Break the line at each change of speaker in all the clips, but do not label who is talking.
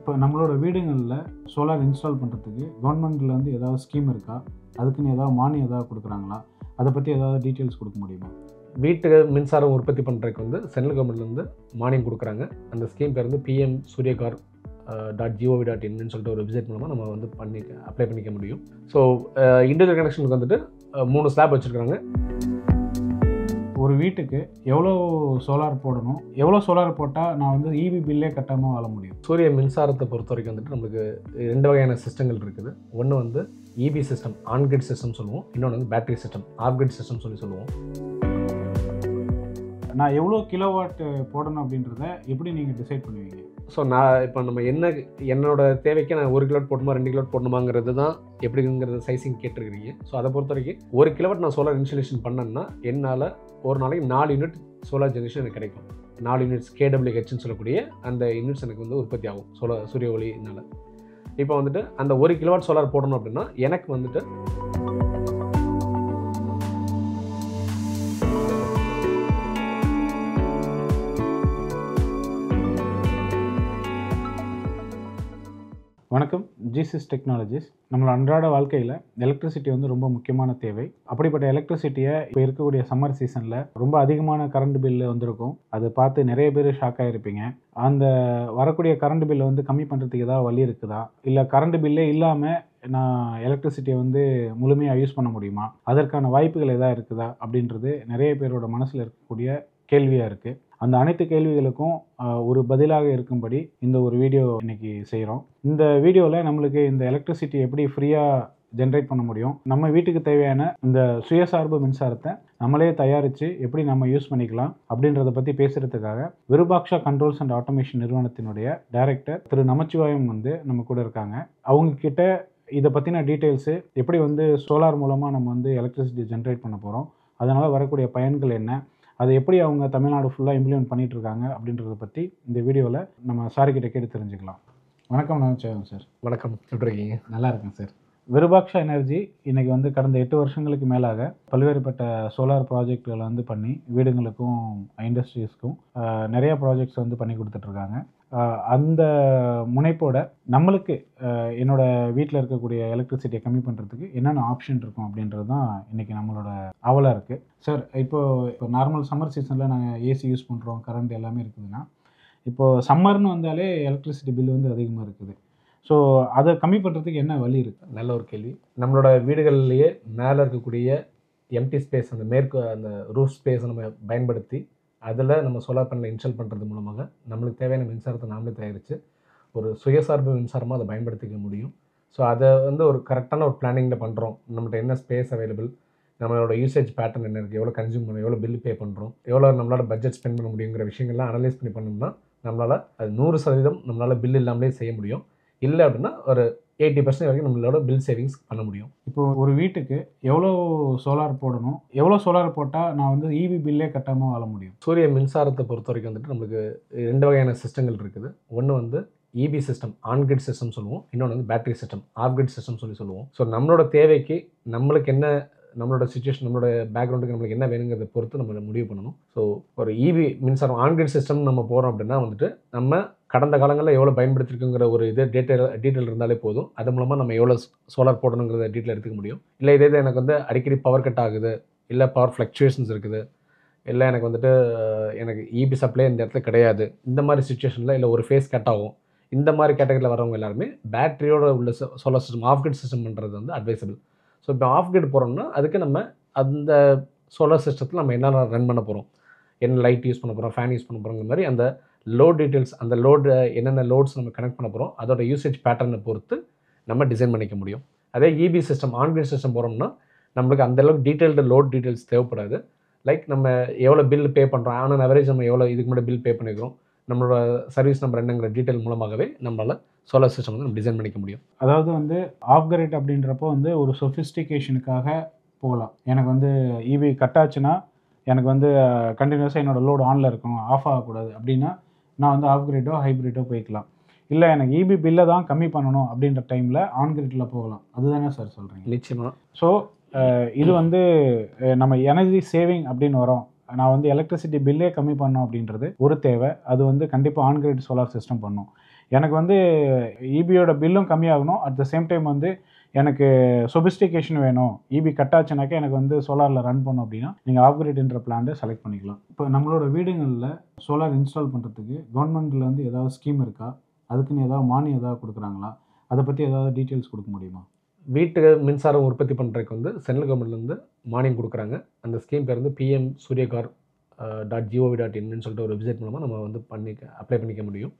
இப்போ நம்மளோட வீடுகளில் சோலார் இன்ஸ்டால் பண்ணுறதுக்கு கவர்மெண்ட்டில் வந்து ஏதாவது ஸ்கீம் இருக்கா? அதுக்குன்னு ஏதாவது மானியம் ஏதாவது கொடுக்குறாங்களா? அதை பற்றி ஏதாவது டீட்டெயில்ஸ் கொடுக்க முடியுமா?
வீட்டுக்கு மின்சாரம் உற்பத்தி பண்ணுறதுக்கு வந்து சென்ட்ரல் கவர்மெண்ட்லேருந்து மானியம் கொடுக்குறாங்க. அந்த ஸ்கீம் பேர் வந்து PM Suryaghar .gov.in சொல்லிட்டு ஒரு வெப்சைட் மூலமாக நம்ம வந்து அப்ளை பண்ணிக்க முடியும். ஸோ இண்டிவிஜுவல் கனெக்ஷனுக்கு வந்துட்டு 3 ஸ்லாப் வச்சுருக்காங்க.
ஒரு வீட்டுக்கு எவ்வளோ சோலார் போடணும், எவ்வளோ சோலார் போட்டால் நான் வந்து EB பில்லே கட்டாமல் வாழ முடியும்?
சூரிய மின்சாரத்தை பொறுத்த வரைக்கும் வந்துட்டு நம்மளுக்கு 2 வகையான சிஸ்டங்கள் இருக்குது. ஒன்று வந்து EB system, on grid system சொல்லுவோம். இன்னொன்று வந்து battery system, of grid system சொல்லுவோம்.
நான் எவ்வளோ கிலோவாட் போடணும் அப்படின்றத எப்படி நீங்கள் டிசைட் பண்ணுவீங்க?
ஸோ நான் இப்போ நம்ம என்னோட தேவைக்கு நான் 1 கிலோவாட் போடணுமா 2 கிலோவாட் போடணுமாங்கிறது தான் எப்படிங்கிறது சைஸிங் கேட்டிருக்கிறீங்க. ஸோ அதை பொறுத்த வரைக்கும் 1 கிலோவாட் நான் சோலார் இன்ஸ்டாலேஷன் பண்ணேன்னா என்னால் ஒரு நாளைக்கு 4 யூனிட் சோலார் ஜெனரேஷன் எனக்கு கிடைக்கும். 4 யூனிட்ஸ் KWHன்னு சொல்லக்கூடிய அந்த யூனிட்ஸ் எனக்கு வந்து உற்பத்தி ஆகும் சூரிய ஒளினால. இப்போ வந்துட்டு அந்த 1 கிலோவாட் சோலார் போடணும் அப்படின்னா எனக்கு வந்துட்டு
வணக்கம், ஜிசிஸ் டெக்னாலஜிஸ். நம்மளோட அன்றாட வாழ்க்கையில் எலக்ட்ரிசிட்டி வந்து ரொம்ப முக்கியமான தேவை. அப்படிப்பட்ட எலக்ட்ரிசிட்டியை இப்போ இருக்கக்கூடிய சம்மர் சீசனில் ரொம்ப அதிகமான கரண்ட் பில்லு வந்திருக்கும். அது பார்த்து நிறைய பேர் ஷாக் ஆகிருப்பீங்க. அந்த வரக்கூடிய கரண்ட் பில்லை வந்து கம்மி பண்ணுறதுக்கு ஏதாவது வழி இருக்குதா? இல்லை கரண்ட் பில்லே இல்லாமல் நான் எலக்ட்ரிசிட்டியை வந்து முழுமையாக யூஸ் பண்ண முடியுமா? அதற்கான வாய்ப்புகள் எதாவது இருக்குதா அப்படின்றது நிறைய பேரோட மனசில் இருக்கக்கூடிய கேள்வியாக இருக்குது. அந்த அனைத்து கேள்விகளுக்கும் ஒரு பதிலாக இருக்கும்படி இந்த ஒரு வீடியோ இன்னைக்கு செய்கிறோம். இந்த வீடியோவில் நம்மளுக்கு இந்த எலக்ட்ரிசிட்டி எப்படி ஃப்ரீயாக ஜென்ரேட் பண்ண முடியும், நம்ம வீட்டுக்கு தேவையான இந்த சுயசார்பு மின்சாரத்தை நம்மளே தயாரித்து எப்படி நம்ம யூஸ் பண்ணிக்கலாம் அப்படின்றத பற்றி பேசுகிறதுக்காக விருபாக்ஷா கண்ட்ரோல்ஸ் அண்ட் ஆட்டோமேஷன் நிறுவனத்தினுடைய டைரக்டர் திரு நமச்சிவாயம் வந்து நம்ம கூட இருக்காங்க. அவங்கக்கிட்ட இதை பற்றின டீட்டெயில்ஸு, எப்படி வந்து சோலார் மூலமாக நம்ம வந்து எலக்ட்ரிசிட்டி ஜென்ரேட் பண்ண போகிறோம், அதனால் வரக்கூடிய பயன்கள் என்ன, அதை எப்படி அவங்க தமிழ்நாடு ஃபுல்லாக இம்ப்ளிமெண்ட் பண்ணிகிட்டு இருக்காங்க அப்படின்றத பற்றி இந்த வீடியோவில் நம்ம சார்கிட்ட கேட்டு தெரிஞ்சுக்கலாம். வணக்கம் நமச்சிவாயம் சார்.
வணக்கம், எப்படி இருக்கீங்க?
நல்லா இருக்கேன் சார். விருபாக்ஷா எனர்ஜி இன்றைக்கி வந்து கடந்த 8 வருஷங்களுக்கு மேலாக பல்வேறுபட்ட சோலார் ப்ராஜெக்டுகளை வந்து பண்ணி வீடுங்களுக்கும் இண்டஸ்ட்ரீஸ்க்கும் நிறையா ப்ராஜெக்ட்ஸ் வந்து பண்ணி கொடுத்துட்ருக்காங்க. அந்த முனைப்போட நம்மளுக்கு என்னோடய வீட்டில் இருக்கக்கூடிய எலக்ட்ரிசிட்டியை கம்மி பண்ணுறதுக்கு என்னென்ன ஆப்ஷன் இருக்கும் அப்படின்றது தான் இன்றைக்கி நம்மளோட ஆவலாக இருக்குது. சார், இப்போ நார்மல் சம்மர் சீசனில் நாங்கள் ஏசி யூஸ் பண்ணுறோம், கரண்ட் எல்லாமே இருக்குதுன்னா, இப்போது சம்மர்னு வந்தாலே எலக்ட்ரிசிட்டி பில் வந்து அதிகமாக இருக்குது. ஸோ அதை கம்மி பண்ணுறதுக்கு என்ன வழி இருக்குது?
நல்ல ஒரு கேள்வி. நம்மளோட வீடுகள்லேயே மேலே இருக்கக்கூடிய எம்டி ஸ்பேஸ், அந்த ரூஃப் ஸ்பேஸை நம்ம பயன்படுத்தி அதில் நம்ம சோலார் பேனலை இன்ஸ்டால் பண்ணுறது மூலமாக நம்மளுக்கு தேவையான மின்சாரத்தை நாமளே தயாரித்து ஒரு சுயசார்பு மின்சாரமாக அதை பயன்படுத்திக்க முடியும். ஸோ அதை வந்து ஒரு கரெக்டான ஒரு பிளானிங்கில் பண்ணுறோம். நம்மகிட்ட என்ன ஸ்பேஸ் அவைலபிள், நம்மளோட யூசேஜ் பேட்டர்ன் என்ன இருக்குது, எவ்வளோ கன்சியூம் பண்ணணும், எவ்வளோ பில் பே பண்ணுறோம், எவ்வளோ நம்மளால் பட்ஜெட் ஸ்பெண்ட் பண்ண முடியுங்கிற விஷயங்கள்லாம் அனலைஸ் பண்ணி பண்ணோம்னா நம்மளால் அது 100% நம்மளால் பில் இல்லாமலே செய்ய முடியும். இல்லை அப்படின்னா ஒரு 80% வரைக்கும் நம்மளோட பில் சேவிங்ஸ் பண்ண முடியும்.
இப்போது ஒரு வீட்டுக்கு எவ்வளோ சோலார் போடணும், எவ்வளோ சோலார் போட்டால் நான் வந்து EB பில்லே கட்டாமல் வாழ முடியும்?
சூரிய மின்சாரத்தை பொறுத்த வரைக்கும் வந்துட்டு நம்மளுக்கு 2 வகையான சிஸ்டங்கள் இருக்குது. ஒன்று வந்து EB system, on grid system சொல்லுவோம். இன்னொன்று வந்து battery system, of grid system சொல்லுவோம். ஸோ நம்மளோட தேவைக்கு நம்மளுக்கு என்ன, நம்மளோட சுச்சுவேஷன், நம்மளோட பேக்ரவுண்டுக்கு நம்மளுக்கு என்ன வேணுங்கிறத பொறுத்து நம்ம முடிவு பண்ணணும். ஸோ ஒரு EB மின்சாரம் ஆன் கிரிட் சிஸ்டம் நம்ம போகிறோம் அப்படின்னா வந்துட்டு நம்ம கடந்த காலங்களில் எவ்வளோ பயன்படுத்திருக்குங்கிற ஒரு டீட்டெயில் இருந்தாலே போதும். அது மூலமாக நம்ம எவ்வளோ சோலார் போடணுங்கிறத டீட்டெயில் எடுத்துக்க முடியும். இல்லை இதே எனக்கு வந்து அடிக்கடி பவர் கட் ஆகுது, இல்லை பவர் ஃப்ளக்சுவேஷன்ஸ் இருக்குது, இல்லை எனக்கு வந்துட்டு எனக்கு EB சப்ளை இந்த இடத்துல கிடையாது, இந்த மாதிரி சுச்சுவேஷனில், இல்லை ஒரு ஃபேஸ் கட் ஆகும், இந்த மாதிரி கேட்டகரியில் வரவங்க எல்லாருமே பேட்டரியோட உள்ள solar system, of grid system பண்ணுறது வந்து அட்வைசபிள். ஸோ இப்போ ஆஃப் கிரிட் போகிறோம்னா அதுக்கு நம்ம அந்த சோலார் சிஸ்டத்தில் நம்ம என்னென்ன ரன் பண்ண போகிறோம், என்ன லைட் யூஸ் பண்ண போகிறோம், ஃபேன் யூஸ் பண்ண போகிறோங்கிற மாதிரி அந்த லோட் டீட்டெயில்ஸ், அந்த என்னென்ன லோட்ஸ் நம்ம கனெக்ட் பண்ண போகிறோம் அதோட யூசேஜ் பேட்டர்னை பொறுத்து நம்ம டிசைன் பண்ணிக்க முடியும். அதே EB system, on grid system போகிறோம்னா நம்மளுக்கு அந்தளவுக்கு டீட்டெயில்டு லோட் டீட்டெயில்ஸ் தேவைப்படாது. லைக் நம்ம எவ்வளோ பில் பே பண்ணுறோம், ஆன் அவரேஜ் நம்ம எவ்வளோ இதுக்கு முன்னாடி பில் பே பண்ணிக்கிறோம், நம்மளோட சர்வீஸ் நம்பர் என்னங்கிற டீட்டெயில் மூலமாகவே நம்மளால் சோலார் சிஸ்டம் வந்து நம்ம டிசைன் பண்ணிக்க முடியும்.
அதாவது வந்து ஆஃப் கிரிட் அப்படின்றப்போ வந்து ஒரு சொஃபிஸ்டிகேஷனுக்காக போகலாம். எனக்கு வந்து EB கட் ஆச்சுன்னா எனக்கு வந்து கண்டினியூஸாக என்னோடய லோடு ஆனில் இருக்கணும், ஆஃப் ஆகக்கூடாது அப்படின்னா நான் வந்து ஆஃப் கிரிட்டோ ஹைப்ரிட்டோ போய்க்கலாம். இல்லை எனக்கு EB பில்லை தான் கம்மி பண்ணணும் அப்படின்ற டைமில் ஆன் கிரிட்டில் போகலாம். அதுதானே சார் சொல்கிறீங்க?
நிச்சயமாக.
ஸோ இது வந்து நம்ம எனர்ஜி சேவிங் அப்படின்னு வரோம். நான் வந்து எலக்ட்ரிசிட்டி பில்லே கம்மி பண்ணோம் அப்படின்றது ஒரு தேவை. அது வந்து கண்டிப்பாக ஆன் கிரிட் சோலார் சிஸ்டம் பண்ணும். எனக்கு வந்து ஈபியோட பில்லும் கம்மியாகணும், அட் த சேம் டைம் வந்து எனக்கு சொபிஸ்டிகேஷன் வேணும், ஈபி கட் ஆச்சுனாக்கா எனக்கு வந்து சோலாரில் ரன் பண்ணும் அப்படின்னா நீங்கள் ஆஃப் கிரிட்ன்ற பிளானை செலக்ட் பண்ணிக்கலாம். இப்போ நம்மளோட வீடுகளில் சோலார் இன்ஸ்டால் பண்ணுறதுக்கு கவர்மெண்ட்டில் வந்து ஏதாவது ஸ்கீம் இருக்கா, அதுக்குன்னு ஏதாவது மானியம் ஏதாவது கொடுக்குறாங்களா, அதை பற்றி ஏதாவது டீட்டெயில்ஸ் கொடுக்க முடியுமா?
வீட்டுக்கு மின்சாரம் உற்பத்தி பண்ணுறதுக்கு வந்து சென்ட்ரல் கவர்மெண்ட்லேருந்து மானியம் கொடுக்குறாங்க. அந்த ஸ்கீம் பேர் வந்து பிஎம் சூரியகார் .gov.in சொல்லிட்டு ஒரு வெப்சைட் மூலமாக நம்ம வந்து அப்ளை பண்ணிக்க முடியும்.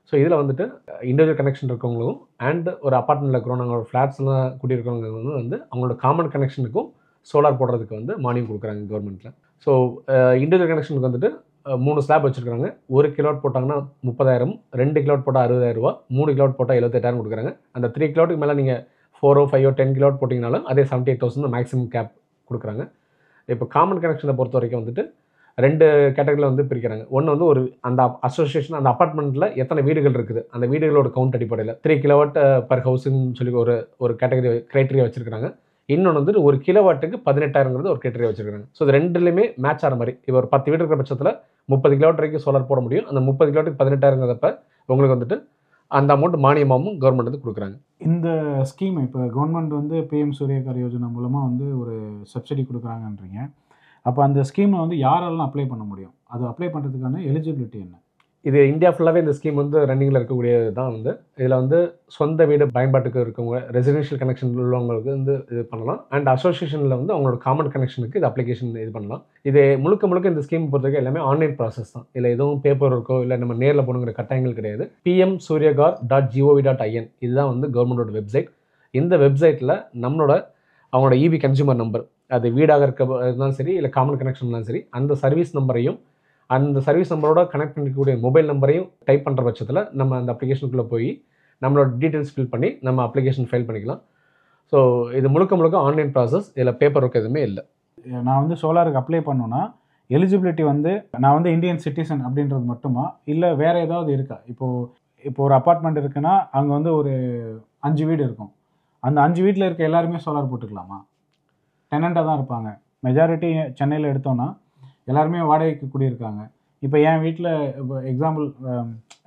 ஸோ இதில் வந்துட்டு இண்டிவிஜுவல் கனெக்ஷன் இருக்கவங்களும் அண்ட் ஒரு அப்பார்ட்மெண்ட்டில் இருக்கிறோம், நாங்கள் ஒரு ஃப்ளாட்ஸ்லாம் குடியிருக்கிறவங்க வந்து அவங்களோட காமன் கனெக்ஷனுக்கும் சோலார் போடுறதுக்கு வந்து மானியம் கொடுக்குறாங்க கவர்மெண்ட்டில். ஸோ இண்டிவிஜுவல் கனெக்ஷனுக்கு வந்துட்டு 3 ஸ்லாப் வச்சுருக்காங்க. 1 கிலோவாட் போட்டாங்கன்னா 30,000, 2 கிலோவாட் போட்டால் 60,000, 3 கிலோவாட் போட்டால் 78,000 கொடுக்குறாங்க. அந்த 3 கிலோவாட்டுக்கு மேலே நீங்கள் 4, 5, 10 கிலோவாட் போட்டிங்கனாலும் அதே 78,000 மேக்ஸிமம் கேப் கொடுக்குறாங்க. இப்போ காமன் கனெக்ஷனை பொறுத்த வரைக்கும் வந்துட்டு 2 கேட்டகரியில் வந்து பிரிக்கிறாங்க. ஒன்று வந்து ஒரு அந்த அசோசியேஷன் அந்த அப்பார்ட்மெண்ட்டில் எத்தனை வீடுகள் இருக்குது, அந்த வீடுகளோட கவுண்ட் அடிப்படையில் 3 கிலோவாட் பர் ஹவுஸ்ன்னு சொல்லி ஒரு கேட்டகரி கிரைட்டீரியா வச்சுருக்காங்க. இன்னொன்று வந்து 1 கிலோவாட்டுக்கு 18,000ங்கிறது ஒரு கிரைட்டீரியா வச்சுருக்காங்க. ஸோ இது ரெண்டுலையுமே மேட்ச் ஆகிற மாதிரி இப்போ ஒரு 10 வீடு இருக்கிற பட்சத்தில் 30 கிலோவாட் வரைக்கும் சோலார் போட முடியும். அந்த 30 கிலோவாட்டுக்கு 18,000ங்கிறப்ப உங்களுக்கு வந்துட்டு அந்த அமௌண்ட் மானியமாகவும் கவர்மெண்ட் வந்து கொடுக்குறாங்க.
இந்த ஸ்கீம் இப்போ கவர்மெண்ட் வந்து பிஎம் சூரியகார் யோஜனா மூலமாக வந்து ஒரு சப்சிடி கொடுக்குறாங்கன்றீங்க. அப்போ அந்த ஸ்கீமை வந்து யாரெல்லாம் அப்ளை பண்ண முடியும், அது அப்ளை பண்ணுறதுக்கான எலிஜிபிலிட்டி என்ன?
இது இந்தியா ஃபுல்லாகவே இந்த ஸ்கீம் வந்து ரன்னிங்கில் இருக்கக்கூடியது தான். வந்து இதில் வந்து சொந்த வீடு பயன்பாட்டுக்கு இருக்கவங்க, ரெசிடென்ஷியல் கனெக்ஷன் உள்ளவங்களுக்கு வந்து இது பண்ணலாம். அண்ட் அசோசியேஷனில் வந்து அவங்களோட காமன் கனெக்ஷனுக்கு இது அப்ளிகேஷன் இது பண்ணலாம். இது முழுக்க இந்த ஸ்கீம் பொறுத்தவரைக்கும் எல்லாமே ஆன்லைன் ப்ராசஸ் தான். இல்லை எதுவும் பேப்பர் இருக்கோ இல்லை நம்ம நேரில் போகணுங்கிற கட்டாயங்கள் கிடையாது. pmsuryagar.gov.in இதுதான் வந்து கவர்மெண்டோட வெப்சைட். இந்த வெப்சைட்டில் அவங்களோட இபி கன்சியூமர் நம்பர், அது வீடாக இருந்தாலும் சரி இல்லை காமன் கனெக்ஷன் இருந்தாலும் சரி, அந்த சர்வீஸ் நம்பரையும் அந்த சர்வீஸ் நம்பரோட கனெக்ட் பண்ணிக்கக்கூடிய மொபைல் நம்பரையும் டைப் பண்ணுற பட்சத்தில் நம்ம அந்த அப்ளிகேஷனுக்குள்ளே போய் நம்மளோட டீட்டெயில்ஸ் ஃபில் பண்ணி நம்ம அப்ளிகேஷன் ஃபைல் பண்ணிக்கலாம். ஸோ இது முழுக்க ஆன்லைன் ப்ராசஸ். இதில் பேப்பர் ஒர்க் எதுவுமே இல்லை.
நான் வந்து சோலாருக்கு அப்ளை பண்ணணுன்னா எலிஜிபிலிட்டி வந்து நான் வந்து இந்தியன் சிட்டிசன் அப்படின்றது மட்டுமா, இல்லை வேறு ஏதாவது இருக்கா? இப்போ ஒரு அப்பார்ட்மெண்ட் இருக்குன்னா அங்கே வந்து ஒரு 5 வீடு இருக்கும். அந்த 5 வீட்டில் இருக்க எல்லாருமே சோலார் போட்டுக்கலாமா? டெனண்ட்டாக தான் இருப்பாங்க. மெஜாரிட்டி சென்னையில் எடுத்தோன்னா எல்லாருமே வாடகைக்கு குடியிருக்காங்க. இப்போ என் வீட்டில் இப்போ எக்ஸாம்பிள்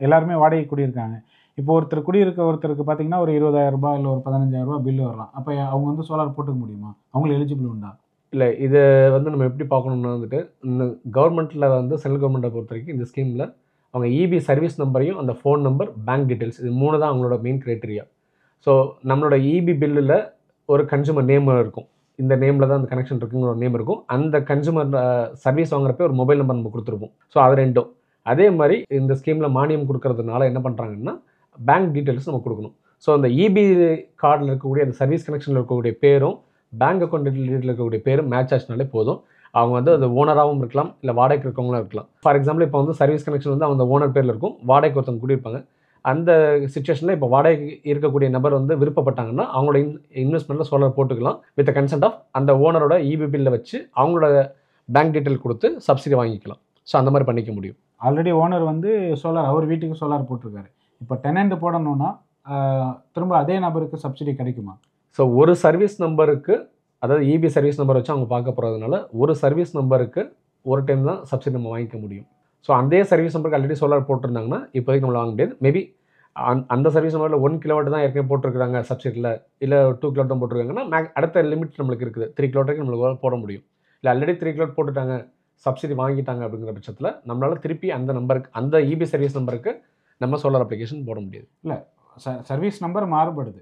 எல்லாருமே வாடகைக்கு குடியிருக்காங்க. இப்போ ஒருத்தருக்கு பார்த்தீங்கன்னா ஒரு 20,000 இல்லை ஒரு 15,000 பில்லு வரலாம். அப்போ அவங்க வந்து சோலார் போட்டுக்க முடியுமா? அவங்களுக்கு எலிஜிபிள் உண்டா?
இல்லை, இதை வந்து நம்ம எப்படி பார்க்கணும்னா வந்துட்டு இந்த கவர்மெண்ட்டில் வந்து சென்ட்ரல் கவர்மெண்ட்டை பொறுத்த வரைக்கும் இந்த ஸ்கீமில் அவங்க இபி சர்வீஸ் நம்பரையும் அந்த ஃபோன் நம்பர், பேங்க் டீட்டெயில்ஸ், இது 3 தான் அவங்களோட மெயின் க்ரைட்டீரியா. ஸோ நம்மளோட இபி பில்லில் ஒரு கன்சூமர் நேம் இருக்கும். இந்த நேமில் தான் அந்த கனெக்ஷன் இருக்குங்கிற ஒரு நேம் இருக்கும். அந்த கன்சூமர் சர்வீஸ் வாங்குறப்ப ஒரு மொபைல் நம்பர் நம்ம கொடுத்துருப்போம். ஸோ அது ரெண்டும். அதே மாதிரி இந்த ஸ்கீமில் மானியம் கொடுக்கறதுனால என்ன பண்ணுறாங்கன்னா பேங்க் டீட்டெயில்ஸ் நம்ம கொடுக்கணும். ஸோ அந்த இபி கார்டில் இருக்கக்கூடிய அந்த சர்வீஸ் கனெக்ஷனில் இருக்கக்கூடிய பேரும் பேங்க் அக்கௌண்ட் டீட்டெயில் இருக்கக்கூடிய பேரும் மேட்ச் ஆச்சுனாலே போதும். அவங்க வந்து அது ஓனராகவும் இருக்கலாம், இல்லை வாடகைக்கு இருக்கவங்களும் இருக்கலாம். ஃபார் எக்ஸாம்பிள் இப்போ வந்து சர்வீஸ் கனெக்ஷன் வந்து அவங்க ஓனர் பேரில் இருக்கும், வாடகைக்கு ஒருத்தவங்க கூட்டியிருப்பாங்க. அந்த சிச்சுவேஷனில் இப்போ வாடகை இருக்கக்கூடிய நபர் வந்து விருப்பப்பட்டாங்கன்னா அவங்களோட இன்வெஸ்ட்மெண்ட்டில் சோலார் போட்டுக்கலாம் வித் கன்சென்ட் ஆஃப் அந்த ஓனரோட இபி பில்லை வச்சு அவங்களோட பேங்க் டீட்டெயில் கொடுத்து சப்சிடி வாங்கிக்கலாம். ஸோ அந்த மாதிரி பண்ணிக்க முடியும்.
ஆல்ரெடி ஓனர் வந்து சோலார் அவர் வீட்டுக்கு சோலார் போட்டிருக்காரு. இப்போ டெனண்ட் போடணுன்னா திரும்ப அதே நபருக்கு சப்சிடி கிடைக்குமா?
ஸோ ஒரு சர்வீஸ் நம்பருக்கு, அதாவது இபி சர்வீஸ் நம்பர் வச்சு அவங்க பார்க்க போகிறதுனால ஒரு சர்வீஸ் நம்பருக்கு ஒரு டைம் தான் சப்சிடி நம்ம வாங்கிக்க முடியும். ஸோ அந்த சர்வீஸ் நம்பருக்கு ஆல்ரெடி சோலார் போட்டிருந்தாங்கன்னா இப்போதைக்கு நம்மளை வாங்க முடியாது. மேபி அந்த சர்வீஸ் நம்பரில் 1 கிலோவாட் தான் ஏற்கனவே போட்டிருக்காங்க சப்சிடியில், இல்லை 2 கிலோவாட் தான் போட்டிருக்காங்கன்னா அடுத்த லிமிட் நம்மளுக்கு இருக்குது. 3 கிலோவாட்டுக்கு நம்மளுக்கு போட முடியும். இல்லை ஆல்ரெடி 3 கிலோவாட் போட்டுட்டாங்க, சப்சிடி வாங்கிட்டாங்க அப்படிங்கிற பட்சத்தில் நம்மளால் திருப்பி அந்த நம்பருக்கு, அந்த இபி சர்வீஸ் நம்பருக்கு நம்ம சோலார் அப்ளிகேஷன் போட முடியாது.
இல்லை, சர்வீஸ் நம்பர் மாறுபடுது.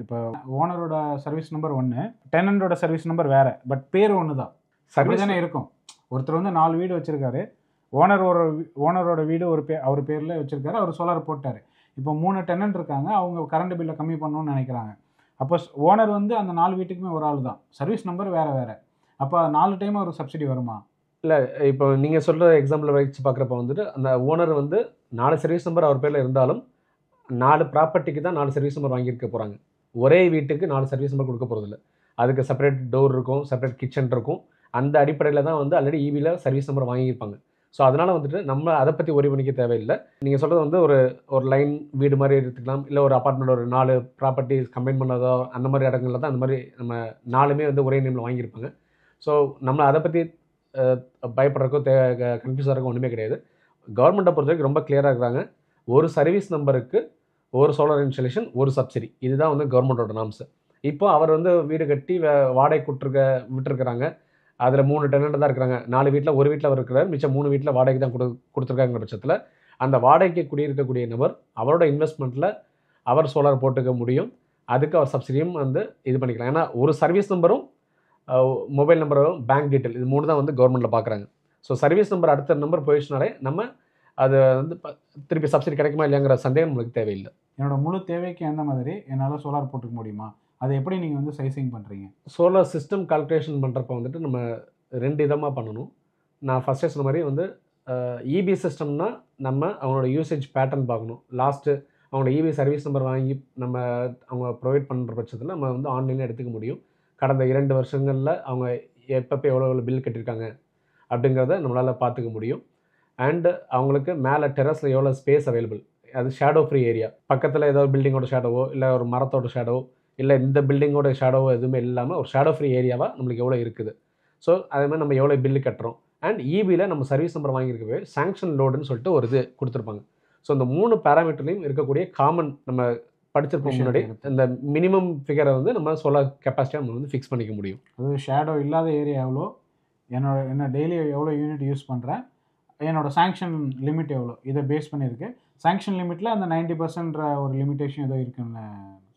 இப்போ ஓனரோட சர்வீஸ் நம்பர் ஒன்று, டெனண்டோட சர்வீஸ் நம்பர் வேறு, பட் பேர் ஒன்று தான். சர்வீஸ் தானே இருக்கும். ஒருத்தர் வந்து 4 வீடு வச்சுருக்காரு, ஓனரோட வீடு அவர் பேரில் வச்சுருக்காரு, அவர் சோலார் போட்டார். இப்போ 3 டெனண்ட் இருக்காங்க, அவங்க கரண்ட் பில்லை கம்மி பண்ணணும்னு நினைக்கிறாங்க. அப்போ ஓனர் வந்து அந்த 4 வீட்டுக்குமே ஒரு ஆள் தான், சர்வீஸ் நம்பர் வேறு. அப்போ 4 டைம் ஒரு சப்சிடி வருமா?
இல்லை, இப்போ நீங்கள் சொல்கிற எக்ஸாம்பிள் வச்சு பார்க்குறப்ப வந்துட்டு அந்த ஓனர் வந்து 4 சர்வீஸ் நம்பர் அவர் பேரில் இருந்தாலும் 4 ப்ராப்பர்ட்டிக்கு தான் 4 சர்வீஸ் நம்பர் வாங்கியிருக்க போகிறாங்க. ஒரே வீட்டுக்கு 4 சர்வீஸ் நம்பர் கொடுக்க போகிறதில்ல. அதுக்கு செப்பரேட் டோர் இருக்கும், செப்பரேட் கிச்சன் இருக்கும். அந்த அடிப்படையில் தான் வந்து ஆல்ரெடி இபியில் சர்வீஸ் நம்பர் வாங்கியிருப்பாங்க. ஸோ அதனால் வந்துட்டு நம்ம அதை பற்றி ஒரி பண்ணிக்க தேவையில்லை. நீங்கள் சொல்கிறது வந்து ஒரு லைன் வீடு மாதிரி எடுத்துக்கலாம், இல்லை ஒரு அப்பார்ட்மெண்ட் ஒரு 4 ப்ராப்பர்ட்டி கம்பைன் பண்ணதோ அந்த மாதிரி இடங்களில் தான் அந்த மாதிரி நம்ம 4மே வந்து ஒரே நேமில் வாங்கியிருப்பாங்க. ஸோ நம்ம அதை பற்றி பயப்படுறக்கோ கன்ஃபியூஸ் ஆகிறக்கோ ஒன்றுமே கிடையாது. கவர்மெண்ட்டை பொறுத்த வரைக்கும் ரொம்ப கிளியராக இருக்கிறாங்க. ஒரு சர்வீஸ் நம்பருக்கு ஒரு சோலார் இன்ஸ்டாலேஷன் ஒரு சப்சிடி. இதுதான் வந்து கவர்மெண்ட்டோட நார்ம்ஸ். இப்போ அவர் வந்து வீடு கட்டி வாடகை விட்டுருக்கிறாங்க. அதில் 3 டெனண்ட் தான் இருக்கிறாங்க. 4 வீட்ல ஒரு வீட்ல அவர் இருக்கிறார். மிச்சம் 3 வீட்ல வாடகைக்கு தான் குடுத்துருக்காங்கிற பட்சத்தில, அந்த வாடகைக்கு குடியிருக்கக்கூடிய நபர் அவரோட இன்வெஸ்ட்மெண்ட்ல அவர் சோலார் போட்டுக்க முடியும். அதுக்கு அவர் சப்சிடியும் வந்து இது பண்ணிக்கலாம். ஏன்னா ஒரு சர்வீஸ் நம்பரும், மொபைல் நம்பரும், பேங்க் டீட்டெயில் இது 3 தான் வந்து கவர்மெண்ட்ல பார்க்குறாங்க. ஸோ சர்வீஸ் நம்பர் அடுத்த நம்பர் போயிடுச்சுனாலே நம்ம அது வந்து திருப்பி சப்சிடி கிடைக்குமா இல்லையாங்கிற சந்தேகம் நம்மளுக்கு தேவையில்லை.
என்னோட முழு தேவைக்கு எந்த மாதிரி என்னால் சோலார் போட்டுக்க முடியுமா? அதை எப்படி நீங்கள் வந்து சைசிங் பண்ணுறீங்க?
சோலார் சிஸ்டம் கால்குலேஷன் பண்ணுறப்ப வந்துட்டு நம்ம 2 விதமாக பண்ணணும். நான் ஃபஸ்ட்டே சொன்ன மாதிரி வந்து இபி சிஸ்டம்னா நம்ம அவங்களோட யூசேஜ் பேட்டர்ன் பார்க்கணும். லாஸ்ட்டு அவங்களோட இபி சர்வீஸ் நம்பர் வாங்கி நம்ம அவங்க ப்ரொவைட் பண்ணுற பட்சத்தில் நம்ம வந்து ஆன்லைனில் எடுத்துக்க முடியும். கடந்த 2 வருஷங்களில் அவங்க எப்பப்போ எவ்வளோ பில் கட்டியிருக்காங்க அப்படிங்கிறத நம்மளால் பார்த்துக்க முடியும். அண்டு அவங்களுக்கு மேலே டெரஸில் எவ்வளோ ஸ்பேஸ் அவைலபிள், அது ஷேடோ ஃப்ரீ ஏரியா, பக்கத்தில் ஏதோ பில்டிங்கோட ஷேடோவோ இல்லை ஒரு மரத்தோட ஷேடோ இல்லை இந்த பில்டிங்கோட ஷேடோவோ எதுவுமே இல்லாமல் ஒரு ஷேடோ ஃப்ரீ ஏரியாவாக நம்மளுக்கு எவ்வளோ இருக்குது. ஸோ அதே மாதிரி நம்ம எவ்வளோ பில்லு கட்டுறோம். அண்ட் இபியில் நம்ம சர்வீஸ் நம்பர் வாங்கியிருக்கவே சாங்ஷன் லோடுன்னு சொல்லிட்டு ஒரு இது கொடுத்துருப்பாங்க. ஸோ இந்த 3 பேராமீட்டர்லையும் இருக்கக்கூடிய காமன் நம்ம படிச்சிருப்போம் முன்னாடி, இந்த மினிமம் ஃபிகரை வந்து நம்ம சோலார் கெப்பாசிட்டியாக நம்ம வந்து ஃபிக்ஸ் பண்ணிக்க முடியும்.
அது ஷேடோ இல்லாத ஏரியா எவ்வளோ, என்ன டெய்லி எவ்வளோ யூனிட் யூஸ் பண்ணுறேன், என்னோட சாங்ஷன் லிமிட் எவ்வளோ, இதை பேஸ் பண்ணியிருக்கு. சாங்ஷன் லிமிட்டில் அந்த 90% ஒரு லிமிட்டேஷன் ஏதோ இருக்குன்னு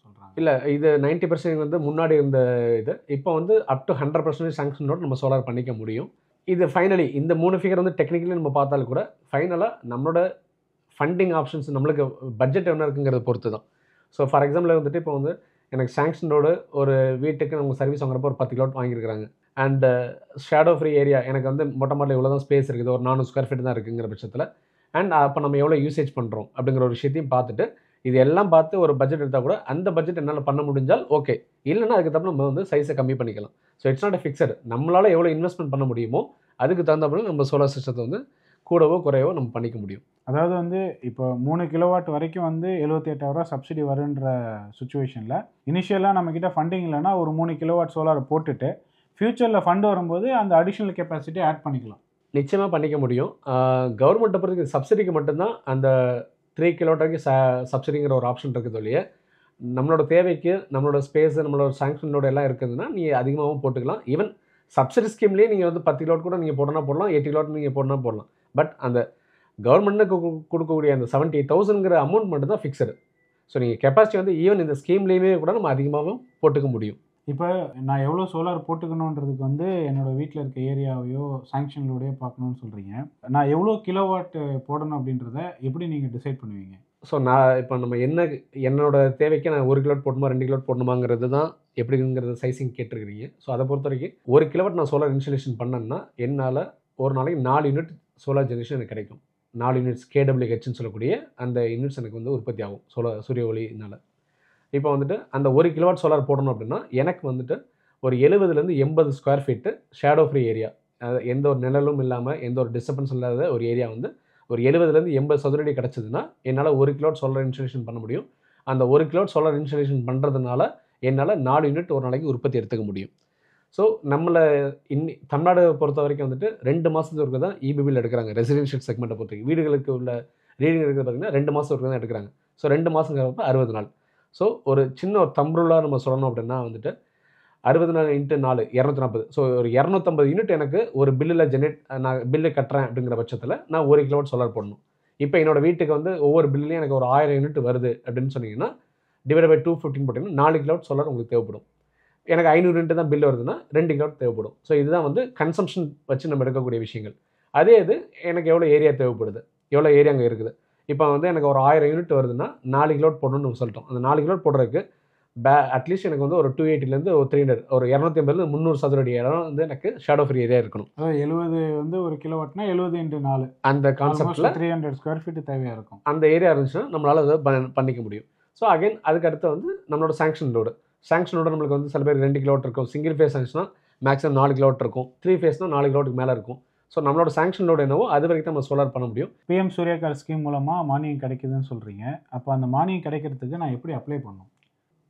சொல்கிறாங்க.
இல்லை, இது 90% வந்து முன்னாடி இருந்த இது. இப்போ வந்து அப் டு 100% சாங்ஷன் நோட் நம்ம சோலார் பண்ணிக்க முடியும். இது ஃபைனலி இந்த 3 ஃபிகர் வந்து டெக்னிக்கலி நம்ம பார்த்தாலும் கூட ஃபைனலாக நம்மளோட ஃபண்டிங் ஆப்ஷன்ஸ் நம்மளுக்கு பட்ஜெட் என்ன இருக்குங்கிறத பொறுத்து தான். ஸோ ஃபார் எக்ஸாம்பிள் வந்துட்டு இப்போ வந்து எனக்கு சாங்ஷனோட ஒரு வீட்டுக்கு நம்ம சர்வீஸ் வாங்குறப்போ ஒரு 10 கிலோவாட் வாங்கியிருக்கிறாங்க. அண்ட் ஷேடோ ஃப்ரீ ஏரியா எனக்கு வந்து மொட்டை மாடலில் இவ்வளோ தான் ஸ்பேஸ் இருக்குது, ஒரு 400 ஸ்கொயர் ஃபீட் தான் இருக்குங்கிற பட்சத்தில், அண்ட் அப்போ நம்ம எவ்வளோ யூசேஜ் பண்ணுறோம் அப்படிங்கிற ஒரு விஷயத்தையும் பார்த்துட்டு, இது எல்லாம் பார்த்து ஒரு பட்ஜெட் எடுத்தால் கூட அந்த பட்ஜெட் என்னால் பண்ண முடிஞ்சால் ஓகே, இல்லைன்னா அதுக்கு நம்ம வந்து சைஸை கம்மி பண்ணிக்கலாம். So it's not fixed. நம்மளால் எவ்வளோ இன்வெஸ்ட்மெண்ட் பண்ண முடியுமோ அதுக்கு தகுந்தபடி நம்ம சோலார் சிஸ்டத்தை வந்து கூடவோ குறையவோ நம்ம பண்ணிக்க முடியும்.
அதாவது வந்து இப்போ 3 கிலோவாட் வரைக்கும் வந்து 78,000 சப்சிடி வருன்ற சுச்சுவேஷனில் இனிஷியலாக நம்மக்கிட்ட ஃபண்டிங் இல்லைன்னா ஒரு 3 கிலோவாட் சோலார் போட்டுட்டு ஃப்யூச்சரில் ஃபண்டு வரும்போது அந்த அடிஷ்னல் கெப்பாசிட்டி ஆட் பண்ணிக்கலாம்.
நிச்சயமாக பண்ணிக்க முடியும். கவர்மெண்ட்டை பொறுத்த சப்சிடிக்கு மட்டும்தான் அந்த 3 கிலோவாட் வரைக்கும் சப்சிடிங்கிற ஒரு ஆப்ஷன் இருக்குது இல்லையா. நம்மளோட தேவைக்கு நம்மளோட ஸ்பேஸு நம்மளோட சாங்ஷனோட எல்லாம் இருக்குதுன்னா நீங்கள் அதிகமாகவும் போட்டுக்கலாம். ஈவன் சப்சிடி ஸ்கீம்லேயே நீங்கள் வந்து 10 கிலோவாட் கூட நீங்கள் போடனா போடலாம், 80 கிலோவாட் நீங்கள் போடலாம். பட் அந்த கவர்மெண்ட்டுக்கு கொடுக்கக்கூடிய அந்த 70,000ங்கிற அமௌண்ட் மட்டும் தான் ஃபிக்ஸடு. ஸோ நீங்கள் கெப்பாசிட்டி வந்து ஈவன் இந்த ஸ்கீம்லேயுமே கூட நம்ம அதிகமாகவும் போட்டுக்க முடியும்.
இப்போ நான் எவ்வளோ சோலார் போட்டுக்கணுன்றதுக்கு வந்து என்னோடய வீட்டில் இருக்க ஏரியாவையோ சாங்ஷன்லோடையோ பார்க்கணுன்னு சொல்கிறீங்க. நான் எவ்வளோ கிலோவாட் போடணும் அப்படின்றத எப்படி நீங்கள் டிசைட் பண்ணுவீங்க?
ஸோ நான் இப்போ நம்ம என்னோட தேவைக்கு நான் 1 கிலோவாட் போடணுமா 2 கிலோவாட் போடணுமாங்கிறது தான் எப்படிங்கிறது சைஸிங் கேட்டிருக்கிறீங்க. ஸோ அதை பொறுத்த வரைக்கும் 1 கிலோவாட் நான் சோலார் இன்ஸ்டாலேஷன் பண்ணேன்னா என்னால் ஒரு நாளைக்கு 4 யூனிட் சோலார் ஜெனரேஷன் எனக்கு கிடைக்கும். 4 யூனிட்ஸ் KWHன்னு சொல்லக்கூடிய அந்த யூனிட்ஸ் எனக்கு வந்து உற்பத்தி ஆகும் சூரிய ஒளியினால். இப்போ வந்துட்டு அந்த 1 கிலோவாட் சோலார் போடணும் அப்படின்னா எனக்கு வந்துட்டு ஒரு 70லேருந்து 80 square feet shadow free area, எந்த ஒரு நிழலும் இல்லாமல் எந்த ஒரு டிஸ்டர்பன்ஸ் இல்லாத ஒரு ஏரியா வந்து ஒரு 70லேருந்து 80 சதுரடி கிடச்சிதுன்னா என்னால் 1 கிலோவாட் சோலார் இன்ஸ்டாலேஷன் பண்ண முடியும். அந்த 1 கிலோவாட் சோலார் இன்ஸ்டாலேஷன் பண்ணுறதுனால என்னால் 4 யூனிட் ஒரு நாளைக்கு உற்பத்தி எடுத்துக்க முடியும். ஸோ நம்மளை தமிழ்நாடு பொறுத்த வரைக்கும் வந்துட்டு 2 மாதத்துக்கு ஒருக்க தான் இபி பில் எடுக்கிறாங்க. ரெசிடென்ஷியல் செக்மெண்ட்டை பொறுத்த வரைக்கும் வீடுகளுக்கு உள்ள ரீடிங் இருக்கிறது பார்த்திங்கன்னா 2 மாதத்துக்கு ஒருக்க தான் எடுக்கிறாங்க. ஸோ 2 மாதங்கிறப்ப 60 நாள். ஸோ ஒரு சின்ன ஒரு தம்புருளாக நம்ம சொல்லணும் அப்படின்னா வந்துட்டு 60 நாள் இன்ட்டு 4 240. ஸோ ஒரு 250 யூனிட் எனக்கு ஒரு பில்லில் நான் பில்லு கட்டுறேன் அப்படிங்கிற பட்சத்தில் நான் 1 கிலோவாட் சோலார் போடணும். இப்போ என்னோடய வீட்டுக்கு வந்து ஒவ்வொரு பில்லையும் எனக்கு ஒரு 1000 யூனிட் வருது அப்படின்னு சொன்னீங்கன்னா டிவைட் பை 215 போட்டிங்கன்னா 4 கிலோவாட் சோலார் உங்களுக்கு தேவைப்படும். எனக்கு 500 யூனிட் தான் பில் வருதுன்னா 2 கிலோவாட் தேவைப்படும். ஸோ இதுதான் வந்து கன்சம்ஷன் வச்சு நம்ம எடுக்கக்கூடிய விஷயங்கள். அதே இது எனக்கு எவ்வளோ ஏரியா தேவைப்படுது, எவ்வளோ ஏரியா அங்கே இருக்குது. இப்போ வந்து எனக்கு ஒரு 1000 யூனிட் வருதுன்னா 4 கிலோவாட் போடணும்னு நம்ம சொல்லிட்டோம். அந்த 4 கிலோவாட் போடுறதுக்கு அட்லீஸ்ட் எனக்கு வந்து ஒரு 280லேருந்து ஒரு 300 ஒரு 250லேருந்து 300 சதுரடி இடம் வந்து எனக்கு ஷேடோ ஃப்ரீ ஏரியா இருக்கணும்.
அதாவது 70 வந்து ஒரு கிலோவாட்னா 70 × 4
அந்த கான்செப்டில்
300 ஸ்கொயர் ஃபீட் தேவையாக இருக்கும்.
அந்த ஏரியா இருந்துச்சுன்னா நம்மளால் அதை பண்ணிக்க முடியும். ஸோ அகைன் அதுக்கு அடுத்து வந்து நம்மளோட சாங்ஷன் லோடு நம்மளுக்கு வந்து சில பேர் 2 கிலோவாட் இருக்கும். சிங்கிள் ஃபேஸ் சாங்ஷன்னா மேக்ஸிமம் 4 கிலோவாட் இருக்கும். 3 ஃபேஸ்னால் 4 கிலோவாட்டுக்கு மேலே இருக்கும். ஸோ நம்மளோட சாங்ஷன் லோடு என்னவோ அது வரைக்கும் நம்ம சோலார் பண்ண முடியும்.
PM சூர்யாகார் ஸ்கீம் மூலமாக மானியம் கிடைக்குதுன்னு சொல்கிறீங்க. அப்போ அந்த மானியம் கிடைக்கிறதுக்கு நான் எப்படி அப்ளை பண்ணணும்?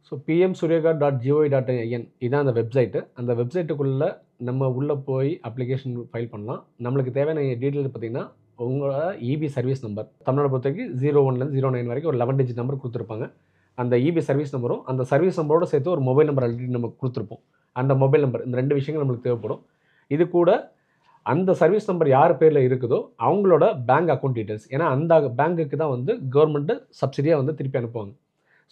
ஸோ pmsuryagar.gov.in இதான் அந்த வெப்சைட்டு. அந்த வெப்சைட்டுக்குள்ளே நம்ம உள்ளே போய் அப்ளிகேஷன் ஃபைல் பண்ணலாம். நம்மளுக்கு தேவையான டீட்டெயில் பார்த்திங்கன்னா உங்களோட இபி சர்வீஸ் நம்பர் தமிழ்நாடு பொறுத்த வரைக்கும் 01லேருந்து 09 வரைக்கும் ஒரு 11 டிஜிட் நம்பர் கொடுத்துருப்பாங்க. அந்த இபி சர்வீஸ் நம்பரும் அந்த சர்வீஸ் நம்பரோடு சேர்த்து ஒரு மொபைல் நம்பர் ஆல்ரெடி நம்ம கொடுத்துருப்போம். அந்த மொபைல் நம்பர் இந்த 2 விஷயங்கள் நம்மளுக்கு தேவைப்படும். இது கூட அந்த சர்வீஸ் நம்பர் யார் பேரில் இருக்குதோ அவங்களோட பேங்க் அக்கௌண்ட் டீட்டெயில்ஸ். ஏன்னா அந்த பேங்க்குக்கு தான் வந்து கவர்மெண்ட்டு சப்சிடியாக வந்து திருப்பி அனுப்புவாங்க.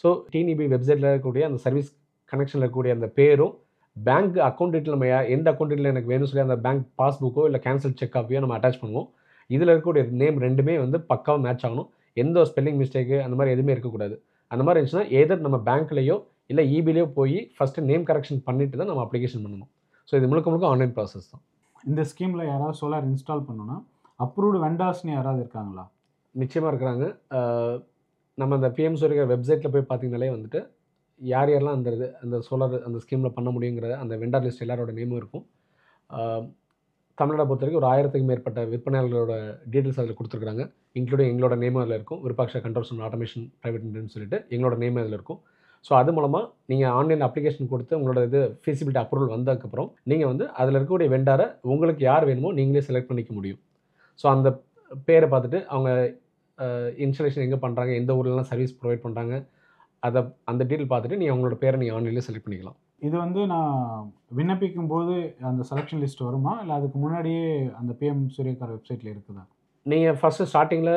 ஸோ டிஎன்இபி வெப்சைட்டில் இருக்கக்கூடிய அந்த சர்வீஸ் கனெக்ஷனில் இருக்கக்கூடிய அந்த பேரும் பேங்க் அக்கௌண்ட் டீட்டெயில் நம்ம எந்த அக்கௌண்ட் டீட்டெயில் எனக்கு வேணும்னு சொல்லி அந்த பேங்க் பாஸ்புக்கோ இல்லை கேன்சல் செக் காப்பியோ நம்ம அட்டாச் பண்ணுவோம். இதில் இருக்கக்கூடிய நேம் ரெண்டுமே வந்து பக்காவாக மேட்ச் ஆகணும். எந்த ஒரு ஸ்பெல்லிங் மிஸ்டேக்கு அந்த மாதிரி எதுவுமே இருக்கக்கூடாது. அந்த மாதிரி இருந்துச்சுன்னா ஏதர் நம்ம பேங்க்லேயோ இல்லை இபிலேயோ போய் ஃபஸ்ட்டு நேம் கரெக்ஷன் பண்ணிட்டு தான் நம்ம அப்ளிகேஷன் பண்ணணும். ஸோ இது முழுக்க முழுக்க ஆன்லைன் ப்ராசஸ் தான்.
இந்த ஸ்கீமில் யாராவது சோலார் இன்ஸ்டால் பண்ணணும்னா அப்ரூவ்டு வெண்டார்ஸ்னு யாராவது இருக்காங்களா?
நிச்சயமாக இருக்கிறாங்க. நம்ம அந்த பிஎம் சூரியகர் வெப்சைட்டில் போய் பார்த்தீங்கனாலே வந்துட்டு யார் யாரெல்லாம் அந்த சோலார் அந்த ஸ்கீமில் பண்ண முடியுங்கிற அந்த வெண்டார் லிஸ்ட் எல்லாரோட நேமும் இருக்கும். தமிழ்நாடை பொறுத்த வரைக்கும் ஒரு 1000க்கும் மேற்பட்ட விற்பனையாளர்களோட டீட்டெயில்ஸ் அதில் கொடுத்துருக்காங்க. இன்க்ளூடிங் எங்களோட நேமும் அதில் இருக்கும். Virupaksha controls and automation private லிமிடெட்னு சொல்லிட்டு எங்களோட நேம் அதில் இருக்கும். ஸோ அது மூலமாக நீங்கள் ஆன்லைனில் அப்ளிகேஷன் கொடுத்து உங்களோட ஃபீஸிபிலிட்டி அப்ரூவல் வந்ததுக்கப்புறம் நீங்கள் வந்து அதில் இருக்கக்கூடிய வெண்டாரை உங்களுக்கு யார் வேணுமோ நீங்களே செலக்ட் பண்ணிக்க முடியும். ஸோ அந்த பேரை பார்த்துட்டு அவங்க இன்ஸ்டாலேஷன் எங்கே பண்ணுறாங்க, எந்த ஊர்லலாம் சர்வீஸ் ப்ரொவைட் பண்ணுறாங்க, அந்த டீட்டெயில் பார்த்துட்டு நீங்கள் அவங்களோட பேரை நீங்கள் ஆன்லைனில் செலக்ட் பண்ணிக்கலாம்.
இது வந்து நான் விண்ணப்பிக்கும் போது அந்த செலெக்ஷன் லிஸ்ட் வருமா, இல்லை அதுக்கு முன்னாடியே அந்த பிஎம் சூரியகர் வெப்சைட்டில் இருக்குதா?
நீங்கள் ஃபஸ்ட்டு ஸ்டார்டிங்கில்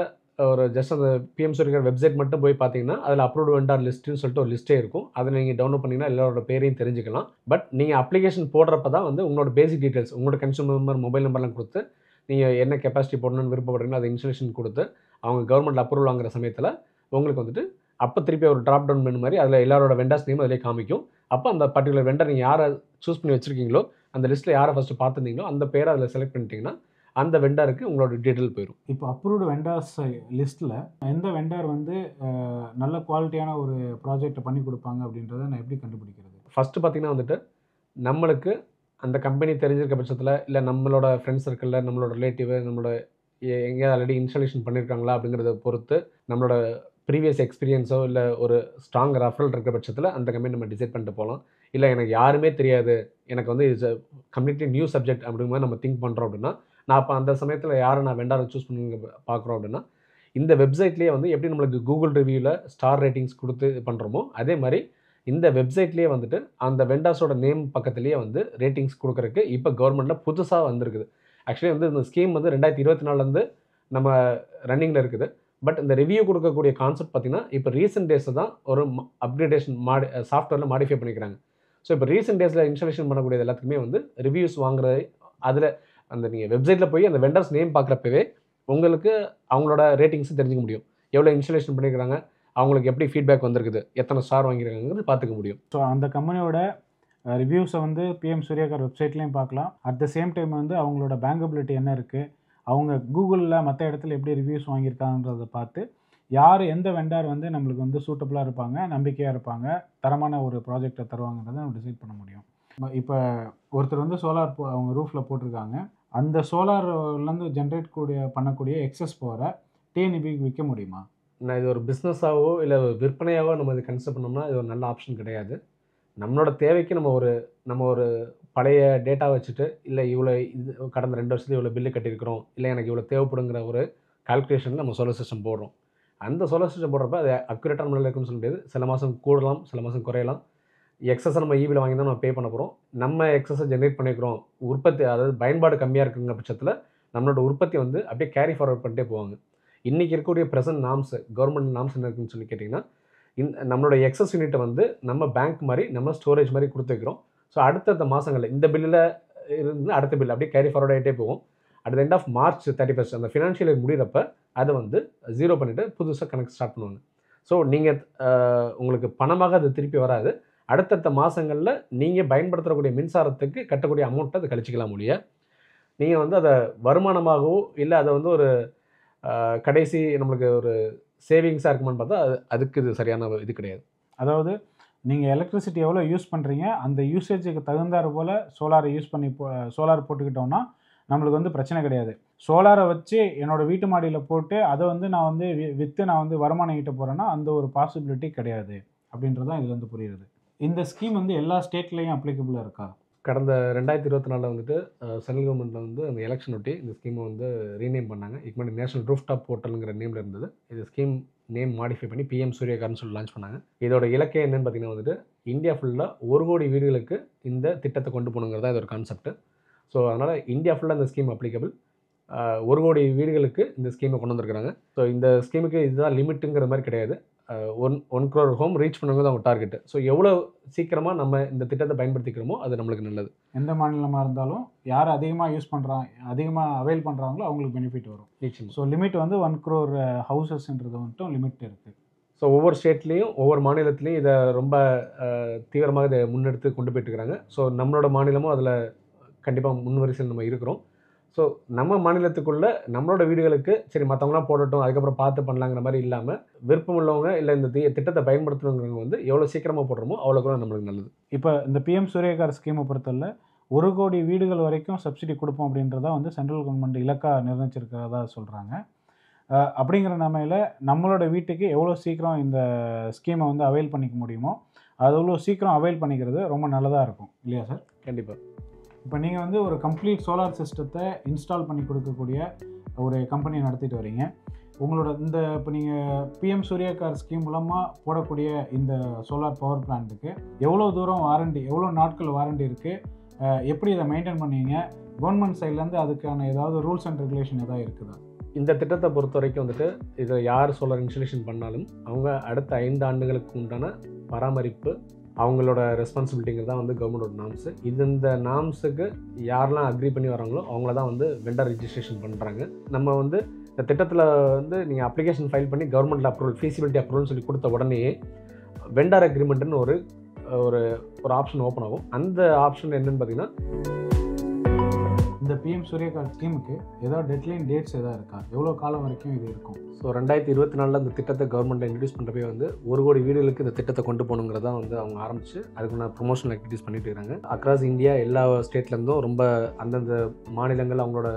ஒரு ஜஸ்ட் அந்த பிஎம் சூரியகர் வெப்சைட் மட்டும் போய் பார்த்தீங்கன்னா அதில் அப்ரூவ்டு வெண்டார் லிஸ்ட்டுன்னு சொல்லிட்டு ஒரு லிஸ்ட்டே இருக்கும். அதில் நீங்கள் டவுன்லோட் பண்ணிங்கன்னா எல்லாரோட பேரையும் தெரிஞ்சுக்கலாம். பட் நீங்கள் அப்ளிகேஷன் போடுறப்ப தான் வந்து உங்களோட பேசிக் டீட்டெயில்ஸ் உங்களோட கன்சூமர் நம்பர் மொபைல் நம்பர்லாம் கொடுத்து நீங்கள் என்ன கெப்பாசிட்டி போடணும்னு விருப்பப்படுறீங்களோ அதை இன்ஸ்டாலேஷன் கொடுத்து அவங்க கவர்மெண்ட் அப்ரூவல் வாங்குற சமயத்தில் உங்களுக்கு வந்துட்டு அப்போ திருப்பி ஒரு ட்ராப் டவுன் மெனு மாதிரி அதில் எல்லாரோட வெண்டார்ஸ் நேம் அதிலே காமிக்கும். அப்போ அந்த பர்டிகுலர் வெண்டர் நீங்கள் யாரை சூஸ் பண்ணி வச்சுருக்கீங்களோ அந்த லிஸ்ட்டில் யாரை ஃபஸ்ட்டு பார்த்துருந்தீங்களோ அந்த பேரை அதில் செலக்ட் பண்ணிட்டீங்கன்னா அந்த வெண்டாருக்கு உங்களோட டீட்டெயில் போயிடும்.
இப்போ அப்ரூவ்டு வெண்டார்ஸ் லிஸ்ட்டில் எந்த வெண்டார் வந்து நல்ல குவாலிட்டியான ஒரு ப்ராஜெக்டை பண்ணி கொடுப்பாங்க அப்படின்றத நான் எப்படி கண்டுபிடிக்கிறது?
ஃபஸ்ட்டு பார்த்தீங்கன்னா வந்துட்டு நம்மளுக்கு அந்த கம்பெனி தெரிஞ்சிருக்க பட்சத்தில் இல்லை நம்மளோட ஃப்ரெண்ட்ஸ் சர்க்கிளில் நம்மளோட ரிலேட்டிவ் நம்மளோட எங்கேயாவது ஆல்ரெடி இன்ஸ்டாலேஷன் பண்ணியிருக்காங்களா அப்படிங்கிறத பொறுத்து நம்மளோட ப்ரீவியஸ் எக்ஸ்பீரியன்ஸோ இல்லை ஒரு ஸ்ட்ராங் ரெஃபரல் இருக்கிற பட்சத்தில் அந்த கம்பெனி நம்ம டிசைட் பண்ணிட்டு போகலாம். இல்லை எனக்கு யாருமே தெரியாது, எனக்கு வந்து இட்ஸ் கம்ப்ளீட்லி நியூ சப்ஜெக்ட் அப்படிங்கிற மாதிரி நம்ம திங்க் பண்ணுறோம் அப்படின்னா நான் அப்போ அந்த சமயத்தில் யாரை நான் வெண்டாரை சூஸ் பண்ணி பார்க்குறோம் அப்படின்னா இந்த வெப்சைட்லேயே வந்து எப்படி நம்மளுக்கு கூகுள் ரிவ்யூவில் ஸ்டார் ரேட்டிங்ஸ் கொடுத்து பண்ணுறோமோ அதே மாதிரி இந்த வெப்சைட்லேயே வந்துட்டு அந்த வெண்டார்ஸோட நேம் பக்கத்துலேயே வந்து ரேட்டிங்ஸ் கொடுக்குறதுக்கு இப்போ கவர்மெண்ட்டில் புதுசாக வந்திருக்குது. ஆக்சுவலி வந்து இந்த ஸ்கீம் வந்து 2024 நம்ம ரன்னிங்கில் இருக்குது. பட் இந்த ரிவ்யூ கொடுக்கக்கூடிய கான்செப்ட் பார்த்திங்கன்னா இப்போ ரீசெண்ட் டேஸில் தான் ஒரு அப்கிரேடேஷன் சாஃப்ட்வேரில் மாடிஃபை பண்ணிக்கிறாங்க. ஸோ இப்போ ரீசெண்ட் டேஸில் இன்ஸ்டாலேஷன் பண்ணக்கூடியது எல்லாத்துக்குமே வந்து ரிவ்யூஸ் வாங்குறது அதில் அந்த நீங்கள் வெப்சைட்டில் போய் அந்த வெண்டர்ஸ் நேம் பார்க்குறப்பவே உங்களுக்கு அவங்களோட ரேட்டிங்ஸும் தெரிஞ்சுக்க முடியும். எவ்வளோ இன்ஸ்டாலேஷன் பண்ணியிருக்காங்க, அவங்களுக்கு எப்படி ஃபீட்பேக் வந்திருக்குது, எத்தனை ஸ்டார் வாங்கியிருக்காங்கிறது பார்த்துக்க முடியும்.
ஸோ அந்த கம்பெனியோட ரிவ்யூஸை வந்து பிஎம் சூரியகர் வெப்சைட்லேயும் பார்க்கலாம். அட் த சேம் டைம் வந்து அவங்களோட பேங்கபிலிட்டி என்ன இருக்குது, அவங்க கூகுளில் மற்ற இடத்துல எப்படி ரிவ்யூஸ் வாங்கியிருக்காங்கன்றதை பார்த்து யார் எந்த வெண்டார் வந்து நம்மளுக்கு வந்து சூட்டபுளாக இருப்பாங்க, நம்பிக்கையாக இருப்பாங்க, தரமான ஒரு ப்ராஜெக்டை தருவாங்கன்றதை நம்ம டிசைட் பண்ண முடியும். இப்போ ஒருத்தர் வந்து சோலார் அவங்க ரூஃபில் போட்டிருக்காங்க. அந்த சோலார்லேருந்து ஜென்ரேட் பண்ணக்கூடிய எக்ஸஸ் பவரை டிஎன்இபிக்கு விற்க முடியுமா?
நான் இது ஒரு பிஸ்னஸாகவோ இல்லை விற்பனையாகவோ நம்ம இது கன்சிடர் பண்ணோம்னா இது ஒரு நல்ல ஆப்ஷன் கிடையாது. நம்மளோட தேவைக்கு நம்ம ஒரு பழைய டேட்டா வச்சுட்டு இல்லை இவ்வளோ இது கடந்த 2 வருஷத்துல இவ்வளோ பில்லு கட்டியிருக்கிறோம், இல்லை எனக்கு இவ்வளோ தேவைப்படுங்கிற ஒரு கால்குலேஷனில் நம்ம சோலார் சிஸ்டம் போடுறோம். அந்த சோலார் சிஸ்டம் போடுறப்ப அது அக்யூரேட்டாக நம்மளால் இருக்குன்னு சொல்ல முடியாது. சில மாதம் கூடலாம், சில மாதம் குறையலாம். எக்ஸஸை நம்ம ஈபியில் வாங்கி தான் நம்ம பே பண்ண போகிறோம். நம்ம எக்ஸஸை ஜென்ரேட் பண்ணிக்கிறோம், உற்பத்தி அதாவது பயன்பாடு கம்மியாக இருக்குங்கிற பட்சத்தில் நம்மளோட உற்பத்தி வந்து அப்படியே கேரி ஃபார்வர்ட் பண்ணிட்டே போவாங்க. இன்றைக்கி இருக்கக்கூடிய ப்ரெசன்ட் நாம்ஸ் கவர்மெண்ட் நாம்ஸ் என்ன இருக்குன்னு சொல்லி கேட்டிங்கன்னா நம்மளோட எக்ஸஸ் யூனிட்டை வந்து நம்ம பேங்க் மாதிரி நம்ம ஸ்டோரேஜ் மாதிரி கொடுத்து வைக்கிறோம். ஸோ அடுத்தடுத்த மாதங்களில் இந்த பில்லில் இருந்து அடுத்த பில் அப்படியே கேரி ஃபார்வர்ட் ஆகிட்டே போகும். At the end of March 31 அந்த ஃபினான்ஷியல் இயர் முடிகிறப்ப அதை வந்து 0 பண்ணிவிட்டு புதுசாக கணக்கு ஸ்டார்ட் பண்ணுவாங்க. ஸோ நீங்கள் உங்களுக்கு பணமாக அது திருப்பி வராது. அடுத்தடுத்த மாதங்களில் நீங்கள் பயன்படுத்தக்கூடிய மின்சாரத்துக்கு கட்டக்கூடிய அமௌண்ட்டை அதை கழிச்சிக்கலாம் முடிய நீங்கள் வந்து அதை வருமானமாகவோ இல்லை அதை வந்து ஒரு கடைசி நம்மளுக்கு ஒரு சேவிங்ஸாக இருக்குமான்னு பார்த்தா அதுக்கு இது சரியான இது கிடையாது.
அதாவது நீங்கள் எலக்ட்ரிசிட்டி எவ்வளோ யூஸ் பண்ணுறீங்க அந்த யூசேஜுக்கு தகுந்தாறு போல் சோலாரை யூஸ் பண்ணி சோலார் போட்டுக்கிட்டோம்னா நம்மளுக்கு வந்து பிரச்சனை கிடையாது. சோலாரை வச்சு என்னோடய வீட்டு மாடியில் போட்டு அதை வந்து நான் வந்து விற்று நான் வந்து வருமானம் ஈட்ட போகிறேன்னா அந்த ஒரு பாசிபிலிட்டி கிடையாது அப்படின்றது தான் இதில் வந்து புரியுது. இந்த ஸ்கீம் வந்து எல்லா ஸ்டேட்லேயும் அப்ளிகபிளாக இருக்கா?
கடந்த 2024 வந்துட்டு சென்ட்ரல் கவர்மெண்ட்டில் வந்து அந்த எலெக்ஷன் ஒட்டி இந்த ஸ்கீமை வந்து ரீநேம் பண்ணாங்க. இதுக்கு முன்னாடி நேஷனல் ரூஃப்டாப் போர்ட்டலுங்கிற நேமில் இருந்தது. இது ஸ்கீம் நேம் மாடிஃபை பண்ணி பிஎம் சூரியகார்னு சொல்லி லான்ச் பண்ணாங்க. இதோட இலக்கே என்னன்னு பார்த்தீங்கன்னா வந்துட்டு இந்தியா ஃபுல்லாக 1 கோடி வீடுகளுக்கு இந்த திட்டத்தை கொண்டு போகணுங்கிறதா இதோட கான்செப்ட். ஸோ அதனால் இந்தியா ஃபுல்லாக இந்த ஸ்கீம் அப்ளிகபிள். 1 கோடி வீடுகளுக்கு இந்த ஸ்கீமை கொண்டு வந்திருக்கிறாங்க. ஸோ இந்த ஸ்கீமுக்கு இதுதான் லிமிட்டுங்கிற மாதிரி கிடையாது. 1 crore ஹோம் ரீச் பண்ணுறது அவங்க டார்கெட். ஸோ எவ்வளோ சீக்கிரமாக நம்ம இந்த திட்டத்தை பயன்படுத்திக்கிறோமோ அது நம்மளுக்கு நல்லது.
எந்த மாநிலமாக இருந்தாலும் யார் அதிகமாக யூஸ் பண்ணுறாங்க, அதிகமாக அவைல் பண்ணுறாங்களோ அவங்களுக்கு பெனிஃபிட் வரும்.
நிச்சயம்.
ஸோ லிமிட் வந்து 1 crore ஹவுசஸ்ன்றது மட்டும் லிமிட் இருக்குது.
ஸோ ஒவ்வொரு ஸ்டேட்லேயும் ஒவ்வொரு மாநிலத்துலேயும் இதை ரொம்ப தீவிரமாக இதை முன்னெடுத்து கொண்டு போயிட்டுருக்காங்க. ஸோ நம்மளோட மாநிலமும் அதில் கண்டிப்பாக முன்வரிசையில் நம்ம இருக்கிறோம். ஸோ நம்ம மாநிலத்துக்குள்ளே நம்மளோட வீடுகளுக்கு சரி மற்றவங்களாம் போடட்டும் அதுக்கப்புறம் பார்த்து பண்ணலாங்கிற மாதிரி இல்லாமல் விருப்பம் உள்ளவங்க இல்லை இந்த திட்டத்தை பயன்படுத்துகிறவங்க வந்து எவ்வளோ சீக்கிரமாக போடுறோமோ அவ்வளோ கூட நம்மளுக்கு நல்லது.
இப்போ இந்த பிஎம் சூரியகார் ஸ்கீமை பொறுத்தவரை 1 கோடி வீடுகள் வரைக்கும் சப்சிடி கொடுப்போம் அப்படின்றதா வந்து சென்ட்ரல் கவர்மெண்ட் இலக்காக நிர்ணயிச்சிருக்கிறதா சொல்கிறாங்க. அப்படிங்கிற நிலைமையில் நம்மளோட வீட்டுக்கு எவ்வளோ சீக்கிரம் இந்த ஸ்கீமை வந்து அவைல் பண்ணிக்க முடியுமோ அது எவ்வளோ சீக்கிரம் அவைல் பண்ணிக்கிறது ரொம்ப நல்லதாக இருக்கும் இல்லையா சார்?
கண்டிப்பாக.
இப்போ நீங்கள் வந்து ஒரு கம்ப்ளீட் சோலார் சிஸ்டத்தை இன்ஸ்டால் பண்ணி கொடுக்கக்கூடிய ஒரு கம்பெனி நடத்திட்டு வரீங்க. உங்களோட இந்த இப்போ நீங்கள் பிஎம் சூரியகார் ஸ்கீம் மூலமாக போடக்கூடிய இந்த சோலார் பவர் பிளான்ட்டுக்கு எவ்வளோ தூரம் வாரண்டி, எவ்வளோ நாட்கள் வாரண்டி இருக்குது, எப்படி இதை மெயின்டைன் பண்ணுவீங்க? கவர்மெண்ட் சைட்லேருந்து அதுக்கான ஏதாவது ரூல்ஸ் அண்ட் ரெகுலேஷன் ஏதாவது இருக்குதா?
இந்த திட்டத்தை பொறுத்த வரைக்கும் வந்துட்டு இதை யார் சோலார் இன்ஸ்டாலேஷன் பண்ணாலும் அவங்க அடுத்த 5 ஆண்டுகளுக்கு உண்டான பராமரிப்பு அவங்களோட ரெஸ்பான்சிபிலிட்டிங்கிறது தான் வந்து கவர்மெண்டோட நாம்ஸு. இந்த நாம்ஸுக்கு யாரெல்லாம் அக்ரி பண்ணி வராங்களோ அவங்கள தான் வந்து வெண்டர் ரிஜிஸ்ட்ரேஷன் பண்ணுறாங்க. நம்ம வந்து இந்த திட்டத்தில் வந்து நீங்கள் அப்ளிகேஷன் ஃபைல் பண்ணி கவர்மெண்ட்டில் அப்ரூவல் ஃபீசிபிலிட்டி அப்ரூவல்னு சொல்லி கொடுத்த உடனே வெண்டர் அக்ரிமெண்ட்டுன்னு ஒரு ஒரு ஆப்ஷன் ஓப்பன் ஆகும். அந்த ஆப்ஷன் என்னென்னு பார்த்தீங்கன்னா
இந்த பிஎம் சூரியகார் ஸ்கீமுக்கு ஏதாவது டெட்லைன் டேட்ஸ் எதாவது இருக்கா? எவ்வளோ காலம் வரைக்கும் இது இருக்கும்?
ஸோ 2024 இந்த திட்டத்தை கவர்மெண்ட்டில் இன்ட்ரடியூஸ் பண்ணுறப்பே வந்து 1 கோடி வீடுகளுக்கு இந்த திட்டத்தை கொண்டு போகணுங்கிறதா வந்து அவங்க ஆரம்பிச்சு அதுக்குள்ள ப்ரொமோஷனல் ஆக்டிவிட்டீஸ் பண்ணிட்டு இருக்காங்க. அக்ராஸ் இந்தியா எல்லா ஸ்டேட்லேருந்தும் ரொம்ப அந்தந்த மாநிலங்கள் அவங்களோட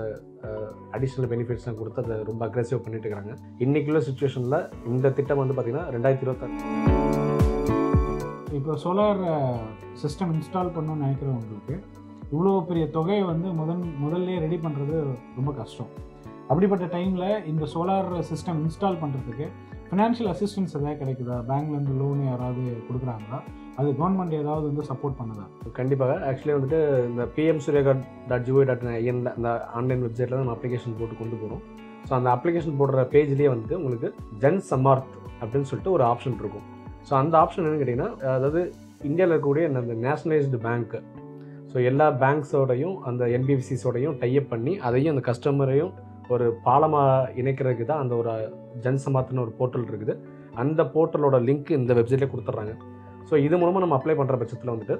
அடிஷ்னல் பெனிஃபிட்ஸ்லாம் கொடுத்து அதை ரொம்ப அக்ரெசிவ் பண்ணிட்டு இருக்காங்க. இன்றைக்குள்ள சுச்சுவேஷனில் இந்த திட்டம் வந்து பார்த்திங்கன்னா 2026
இப்போ சோலார் சிஸ்டம் இன்ஸ்டால் பண்ணணும்னு நினைக்கிறவங்களுக்கு இவ்வளோ பெரிய தொகையை வந்து முதல்ல ரெடி பண்ணுறது ரொம்ப கஷ்டம். அப்படிப்பட்ட டைமில் இந்த சோலார் சிஸ்டம் இன்ஸ்டால் பண்ணுறதுக்கு ஃபினான்ஷியல் அசிஸ்டன்ஸ் எதாவது கிடைக்குதா? பேங்க்லேருந்து லோன் யாராவது கொடுக்குறாங்களா? அது கவர்மெண்ட் ஏதாவது வந்து சப்போர்ட் பண்ணுதா?
கண்டிப்பாக. ஆக்சுவலி வந்துட்டு இந்த pmsuryagar.gov.in அந்த ஆன்லைன் வெப்சைட்டில் நம்ம அப்ளிகேஷன் போட்டு கொண்டு போகிறோம். ஸோ அந்த அப்ளிகேஷன் போடுற பேஜ்லேயே வந்து உங்களுக்கு ஜன் சமார்த் அப்படின்னு சொல்லிட்டு ஒரு ஆப்ஷன் இருக்கும். ஸோ அந்த ஆப்ஷன் என்னென்னு கேட்டிங்கன்னா அதாவது இந்தியாவில் இருக்கக்கூடிய அந்த நேஷ்னலைஸ்டு பேங்க்கு, ஸோ எல்லா பேங்க்ஸோடையும் அந்த என்பிசிஸோடையும் டைப் பண்ணி அதையும் அந்த கஸ்டமரையும் ஒரு பாலமாக இணைக்கிறதுக்கு தான் அந்த ஒரு ஜன் சமார்த்னு ஒரு போர்ட்டல் இருக்குது. அந்த போர்ட்டலோட லிங்க் இந்த வெப்சைட்லேயே கொடுத்துட்றாங்க. ஸோ இது மூலமாக நம்ம அப்ளை பண்ணுற பட்சத்தில் வந்துட்டு